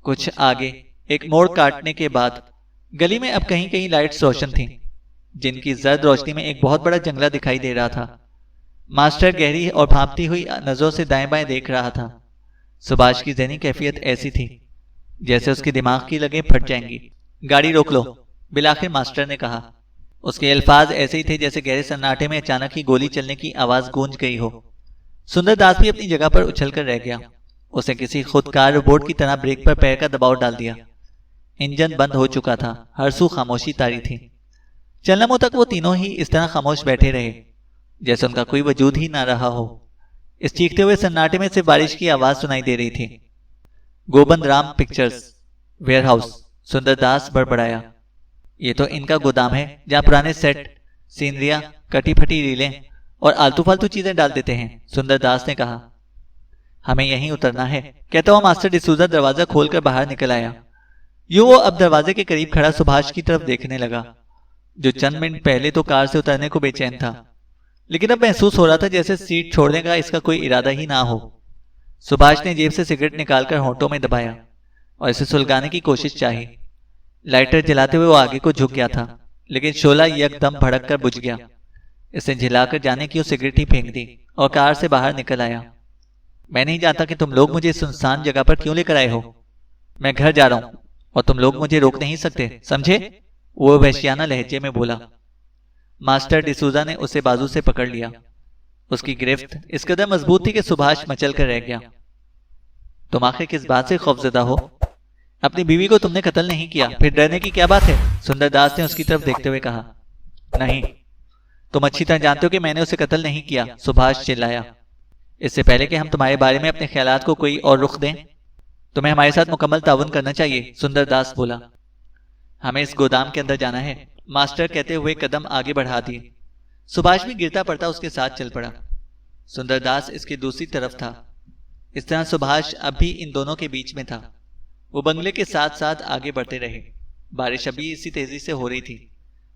S1: कुछ आगे एक मोड़ काटने के बाद गली में अब कहीं कहीं लाइट्स रोशन थीं, जिनकी जर्द रोशनी में एक बहुत बड़ा जंगला दिखाई दे रहा था। मास्टर गहरी और भांपती हुई नजरों से दाएं बाएं देख रहा था। सुभाष की ज़हनी कैफियत ऐसी थी जैसे उसके दिमाग की लगें फट जाएंगी। गाड़ी रोक लो, बिलाखिर मास्टर ने कहा। उसके अल्फाज ऐसे ही थे जैसे गहरे सन्नाटे में अचानक ही गोली चलने की आवाज गूंज गई हो। सुंदरदास भी अपनी जगह पर उछलकर रह गया। उसे किसी खुदकार रोबोट की तरह ब्रेक पर पैर का दबाव डाल दिया। इंजन बंद हो चुका था। हर सू खामोशी तारी थी। चंद लम्हों तक वो तीनों ही इस तरह खामोश बैठे रहे जैसे उनका कोई वजूद ही ना रहा हो। इस चीखते हुए सन्नाटे में सिर्फ बारिश की आवाज सुनाई दे रही थी। गोबंद राम पिक्चर्स वेयरहाउस, सुंदरदास बड़बड़ाया। ये तो इनका गोदाम है जहां पुराने सेट, सीनरियां, कटी फटी रीलें और आलतू फालतू चीजें डाल देते हैं, सुंदरदास ने कहा। हमें यहीं उतरना है, कहता हुआ मास्टर डिसूजा दरवाजा खोलकर बाहर निकल आया। यूं वो अब दरवाजे के करीब खड़ा सुभाष की तरफ देखने लगा, जो चंद मिनट पहले तो कार से उतरने को बेचैन था, लेकिन अब महसूस हो रहा था जैसे सीट छोड़ने का इसका कोई इरादा ही ना हो। सुभाष ने जेब से सिगरेट निकालकर होंठों में दबाया और इसे सुलगाने की कोशिश चाही। लाइटर जलाते हुए वो आगे को झुक गया था, लेकिन शोला यकदम भड़क कर बुझ गया। इसे झिलाकर जाने की वो सिगरेट ही फेंक दी और कार से बाहर निकल आया। मैं नहीं जानता कि तुम लोग मुझे इस सुनसान जगह पर क्यों लेकर आए हो। मैं घर जा रहा हूं और तुम लोग मुझे रोक नहीं सकते, समझे? वो वहशियाना लहजे में बोला। मास्टर डिसूजा ने उसे बाजू से पकड़ लिया। उसकी गिरफ्त इस कदर मजबूत थी कि सुभाष मचल कर रह गया। तुम आखिर किस बात से खौफजदा हो? अपनी बीवी को तुमने कत्ल नहीं किया, फिर डरने की क्या बात है? सुंदरदास ने उसकी तरफ देखते हुए कहा। नहीं, तुम अच्छी तरह जानते हो कि मैंने उसे कत्ल नहीं किया, सुभाष चिल्लाया। इससे पहले कि हम तुम्हारे बारे में अपने ख्यालात को कोई और रुख दें, तुम्हें हमारे साथ मुकम्मल ताउन करना चाहिए, सुंदरदास बोला। हमें इस गोदाम के अंदर जाना है, मास्टर कहते हुए कदम आगे बढ़ा दिए। सुभाष भी गिरता पड़ता उसके साथ चल पड़ा। सुंदरदास इसकी दूसरी तरफ था। इस तरह सुभाष अब भी इन दोनों के बीच में था। वो बंगले के साथ साथ आगे बढ़ते रहे। बारिश अभी इसी तेजी से हो रही थी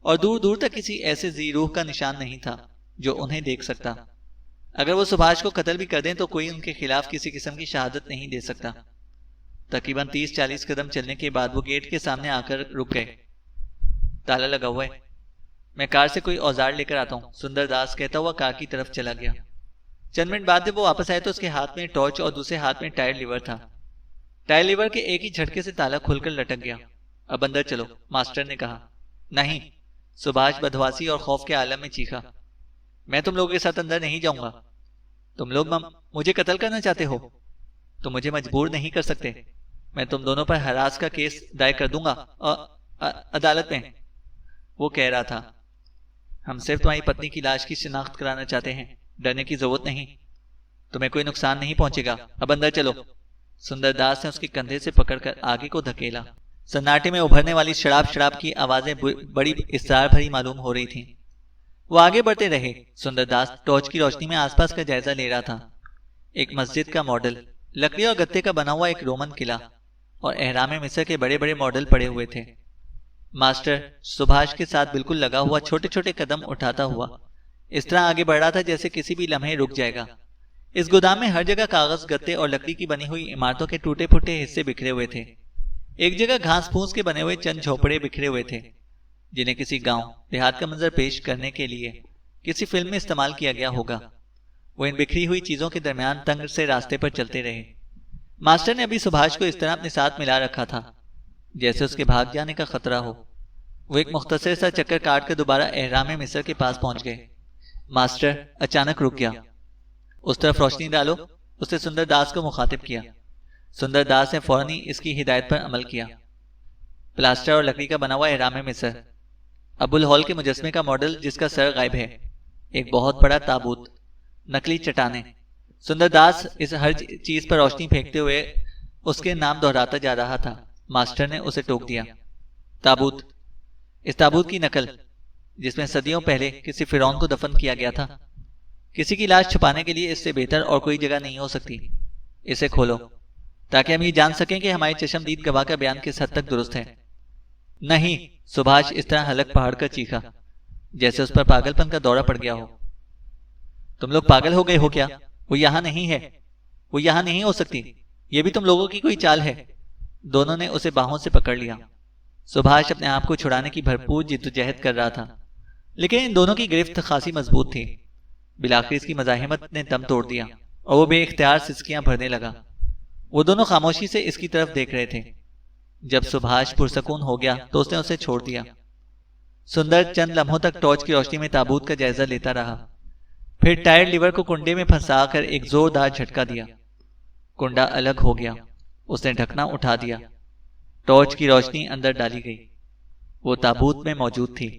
S1: और दूर दूर तक किसी ऐसे जी रूह का निशान नहीं था जो उन्हें देख सकता। अगर वो सुभाष को कत्ल भी कर दें तो कोई उनके खिलाफ किसी किस्म की शहादत नहीं दे सकता। तकरीबन 30-40 कदम चलने के बाद वो गेट के सामने आकर रुक गए। ताला लगा हुआ है, मैं कार से कोई औजार लेकर आता हूँ, सुंदरदास कहता हुआ कार की तरफ चला गया। चंद मिनट बाद जब वो वापस आए तो उसके हाथ में टॉर्च और दूसरे हाथ में टायर लीवर था। टायर लीवर के एक ही झटके से ताला खुलकर लटक गया। अब अंदर चलो, मास्टर ने कहा। नहीं, सुभाष बदहवासी और खौफ के आलम में चीखा। मैं तुम लोगों के साथ अंदर नहीं जाऊंगा। तुम लोग मुझे कत्ल करना चाहते हो? तुम मुझे मजबूर नहीं कर सकते। मैं तुम दोनों पर हरास का केस दायर कर दूंगा अदालत में, वो कह रहा था। हम सिर्फ तुम्हारी पत्नी की लाश की शिनाख्त कराना चाहते हैं, डरने की जरूरत नहीं। तुम्हें कोई नुकसान नहीं पहुंचेगा। अब अंदर चलो। सुंदरदास ने उसके कंधे से पकड़कर आगे को धकेला। सन्नाटे में उभरने वाली शराब की आवाजें बड़ी इसरार भरी मालूम हो रही थीं। वो आगे बढ़ते रहे। सुंदरदास टॉर्च की रोशनी में आसपास का जायजा ले रहा था। एक मस्जिद का मॉडल, लकड़ी और गत्ते का बना हुआ एक रोमन किला और एहराम मिस्र के बड़े बड़े मॉडल पड़े हुए थे। मास्टर सुभाष के साथ बिल्कुल लगा हुआ छोटे छोटे कदम उठाता हुआ इस तरह आगे बढ़ रहा था जैसे किसी भी लम्हे रुक जाएगा। इस गोदाम में हर जगह कागज, गत्ते और लकड़ी की बनी हुई इमारतों के टूटे फूटे हिस्से बिखरे हुए थे। एक जगह घास फूस के बने हुए चंद झोपड़े बिखरे हुए थे, जिन्हें किसी गांव देहात का मंजर पेश करने के लिए किसी फिल्म में इस्तेमाल किया गया होगा। वो इन बिखरी हुई चीजों के दरमियान तंग से रास्ते पर चलते रहे। मास्टर ने अभी सुभाष को इस तरह अपने साथ मिला रखा था जैसे उसके भाग जाने का खतरा हो। वो एक मुख्तसर सा चक्कर काट कर दोबारा एहराम मिस्र के पास पहुंच गए। मास्टर अचानक रुक गया। उस तरफ रोशनी डालो, उसने सुंदरदास को मुखातिब किया। सुंदरदास ने फौरन ही इसकी हिदायत पर अमल किया। प्लास्टर और लकड़ी का बना हुआ एहराम मिस्र, अबुल हॉल के मुजस्मे का मॉडल जिसका सर गायब है, एक बहुत बड़ा ताबूत, नकली चट्टानें। सुंदरदास इस हर चीज पर रोशनी फेंकते हुए उसके नाम दोहराता जा रहा था। मास्टर ने उसे टोक दिया। ताबूत। इस ताबूत की नकल, जिसमें सदियों पहले किसी फिरौन को दफन किया गया था। किसी की लाश छुपाने के लिए इससे बेहतर और कोई जगह नहीं हो सकती। इसे खोलो ताकि हम ये जान सकें कि हमारे चश्मदीद गवाह का बयान किस हद तक दुरुस्त है। नहीं, सुभाष इस तरह हलक पहाड़ कर चीखा जैसे उस पर पागलपन का दौरा पड़ गया हो। तुम लोग पागल हो गए हो क्या? वो यहां नहीं है, वो यहां नहीं हो सकती। ये भी तुम लोगों की कोई चाल है। दोनों ने उसे बाहों से पकड़ लिया। सुभाष अपने आप को छुड़ाने की भरपूर जिद्दोजहद कर रहा था, लेकिन इन दोनों की गिरफ्त खासी मजबूत थी। बिलाखिर इसकी मज़ाहिमत ने दम तोड़ दिया और वो बेइख्तियार सिसकियां भरने लगा। वो दोनों खामोशी से इसकी तरफ देख रहे थे। जब सुभाष पुरसकून हो गया तो उसने उसे छोड़ दिया। सुंदर चंद लम्हों तक टॉर्च की रोशनी में ताबूत का जायजा लेता रहा। फिर टायर लीवर को कुंडे में फंसाकर एक जोरदार झटका दिया। कुंडा अलग हो गया। उसने ढकना उठा दिया। टॉर्च की रोशनी अंदर डाली गई। वो ताबूत में मौजूद थी।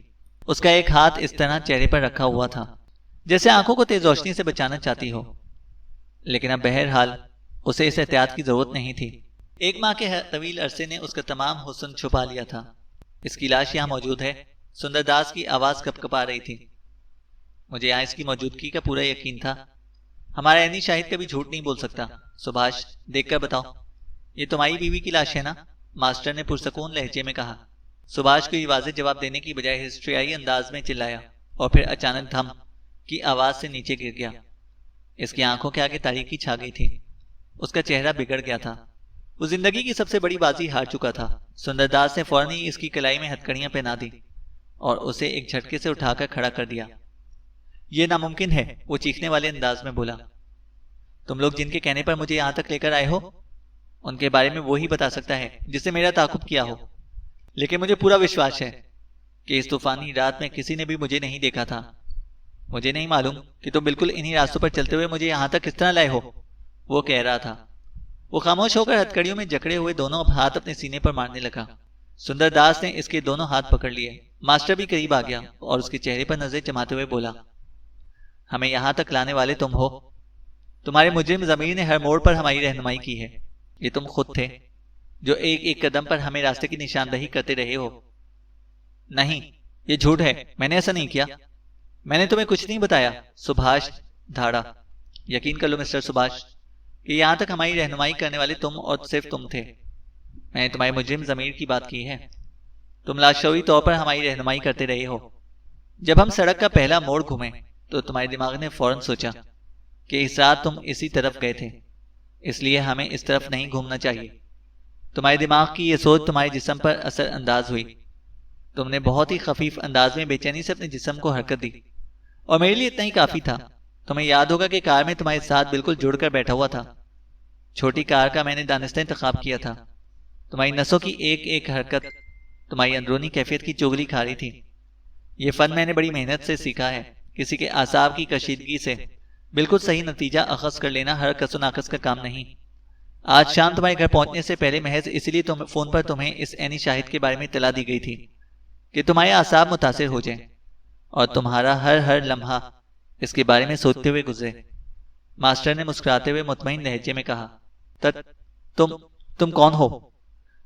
S1: उसका एक हाथ इस तरह चेहरे पर रखा हुआ था जैसे आंखों को तेज रोशनी से बचाना चाहती हो, लेकिन अब बहरहाल उसे इस एहतियात की जरूरत नहीं थी। एक माह के तवील अरसे ने उसका तमाम हुस्न छुपा लिया था। इसकी लाश यहाँ मौजूद है। सुंदरदास की आवाज कपकपा रही थी। मुझे यहाँ इसकी मौजूदगी का पूरा यकीन था। हमारा ऐनी शाहिद कभी झूठ नहीं बोल सकता। सुभाष, देखकर बताओ, ये तुम्हारी बीवी की लाश है ना? मास्टर ने पुरसकून लहजे में कहा। सुभाष को ये वाज़ेह जवाब देने की बजाय हिस्ट्रियाई अंदाज में चिल्लाया और फिर अचानक धम की आवाज से नीचे गिर गया। इसकी आंखों के आगे तारीकी छा गई थी। उसका चेहरा बिगड़ गया था। वो जिंदगी की सबसे बड़ी बाजी हार चुका था। सुंदरदास ने फौरन ही इसकी कलाई में हथकड़ियां पहना दी और उसे एक झटके से उठाकर खड़ा कर दिया। यह नामुमकिन है, वो चीखने वाले अंदाज में बोला। तुम लोग जिनके कहने पर मुझे यहां तक लेकर आए हो, उनके बारे में वो ही बता सकता है जिससे मेरा ताकुब किया हो। लेकिन मुझे पूरा विश्वास है कि इस तूफानी रात में किसी ने भी मुझे नहीं देखा था। मुझे नहीं मालूम कि तुम बिल्कुल इन्हीं रास्तों पर चलते हुए मुझे यहां तक किस तरह लाए हो, वो कह रहा था। वो खामोश होकर हथकड़ियों में जकड़े हुए दोनों हाथ अपने सीने पर मारने लगा। सुंदरदास ने इसके दोनों हाथ पकड़ लिए। मास्टर भी करीब आ गया और उसके चेहरे पर नजर जमाते हुए बोला, हमें यहां तक लाने वाले तुम हो। तुम्हारे मुजरिम ज़मीर ने हर मोड़ पर हमारी रहनुमाई की है। ये तुम खुद थे जो एक एक कदम पर हमें रास्ते की निशानदही करते रहे हो। नहीं, ये झूठ है, मैंने ऐसा नहीं किया। मैंने तुम्हें कुछ नहीं बताया। सुभाष धाड़ा। यकीन कर लो मिस्टर सुभाष कि यहां तक हमारी रहनुमाई करने वाले तुम और सिर्फ तुम थे। मैंने तुम्हारे मुजरिम ज़मीर की बात की है। तुम लाशौरी तौर पर हमारी रहनुमाई करते रहे हो। जब हम सड़क का पहला मोड़ घूमे तो तुम्हारे दिमाग ने फौरन सोचा कि इस रात तुम इसी तरफ गए थे, इसलिए हमें इस तरफ नहीं घूमना चाहिए। तुम्हारे दिमाग की यह सोच तुम्हारे जिस्म पर असर अंदाज हुई। तुमने बहुत ही खफीफ अंदाज में बेचैनी से अपने जिस्म को हरकत दी और मेरे लिए इतना ही काफी था। तुम्हें याद होगा कि कार में तुम्हारे साथ बिल्कुल जुड़कर बैठा हुआ था। छोटी कार का मैंने दानिस्ता इंतखाब किया था। तुम्हारी नसों की एक एक हरकत तुम्हारी अंदरूनी कैफियत की चुगली खा रही थी। यह फन मैंने बड़ी मेहनत से सीखा है। किसी के आसाब की कशीदगी से बिल्कुल सही नतीजा अखज़ कर लेना हर कसो-नाकस का काम नहीं। आज शाम तुम्हारे घर पहुंचने से पहले महज इसलिए फोन पर तुम्हें इस ऐनी शाहिद के बारे में इत्तला दी गई थी कि तुम्हारे आसाब मुतासिर हो जाएं और तुम्हारा हर हर लम्हा इसके बारे में सोचते हुए गुजरे। मास्टर ने मुस्कुराते हुए मुतमईन लहजे में कहा, तुम कौन हो?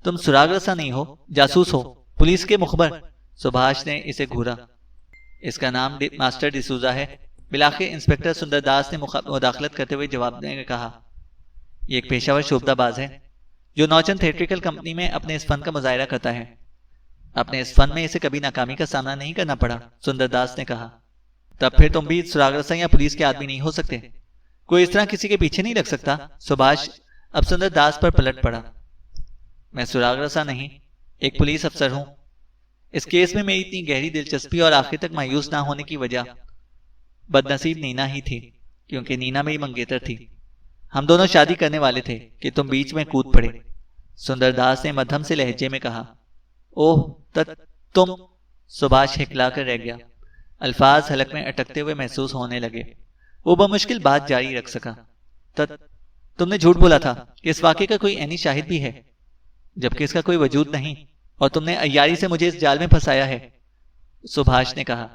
S1: तुम सुराग रसा नहीं हो, जासूस हो, पुलिस के मुखबर। सुभाष ने इसे घूरा। इसका नाम मास्टर डिसूजा है। बिलाखिर इंस्पेक्टर सुंदरदास ने मुदाखलत करते हुए जवाब देने में कहा, यह एक पेशावर शोबदाबाज है जो नौचंद थिएट्रिकल कंपनी में अपने इस फन का मुजाहिरा करता है। अपने इस फन में इसे कभी नाकामी का सामना नहीं करना पड़ा। सुंदरदास ने कहा, तब फिर तुम भी सुराग रसा या पुलिस के आदमी नहीं हो सकते। कोई इस तरह किसी के पीछे नहीं लग सकता। सुभाष अब सुंदरदास पर पलट पड़ा। मैं सुराग रसा नहीं, एक पुलिस अफसर हूं। इस केस में मेरी इतनी गहरी दिलचस्पी और आखिर तक मायूस ना होने की वजह बदनसीब नीना ही थी, क्योंकि नीना मेरी मंगेतर थी। हम दोनों शादी करने वाले थे कि तुम बीच में कूद पड़े। सुंदरदास ने मध्यम से लहजे में कहा, ओह तुम। सुभाष हिकला कर रह गया। अल्फाज हलक में अटकते हुए महसूस होने लगे। वो बमुश्किल बात जारी रख सका। तुमने झूठ बोला था कि इस वाक़े का कोई ऐनी शाहिद भी है, जबकि इसका कोई वजूद नहीं, और तुमने अय्यारी से मुझे इस जाल में फंसाया है। सुभाष ने कहा,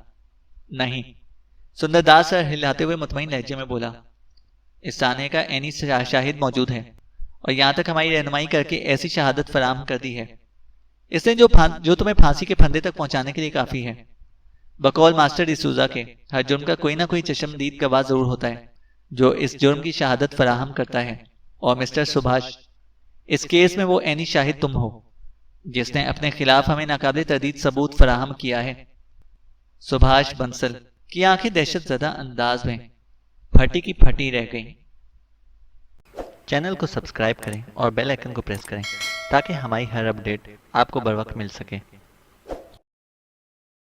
S1: नहीं। सुंदरदास सर हिलाते हुए मुतमईन लहजे में बोला, इस थाने का एनी शाहिद मौजूद है और यहाँ तक हमारी रहनुमाई करके ऐसी शहादत फराहम कर दी है। इसने जो तुम्हें फांसी के फंदे तक पहुंचाने के लिए काफी है। बकौल मास्टर डिसूजा के हर जुर्म का कोई ना कोई चश्मदीद गवाह जरूर होता है जो इस जुर्म की शहादत फराहम करता है, और मिस्टर सुभाष, इस केस में वो एनी शाहिद तुम हो जिसने अपने खिलाफ हमें नाकाबिल तरदीद सबूत फराहम किया है। सुभाष बंसल की आंखें दहशत ज़दा अंदाज में फटी की फटी रह गईं। चैनल को सब्सक्राइब करें और बेल आइकन को प्रेस करें ताकि हमारी हर अपडेट आपको बर वक्त मिल सके।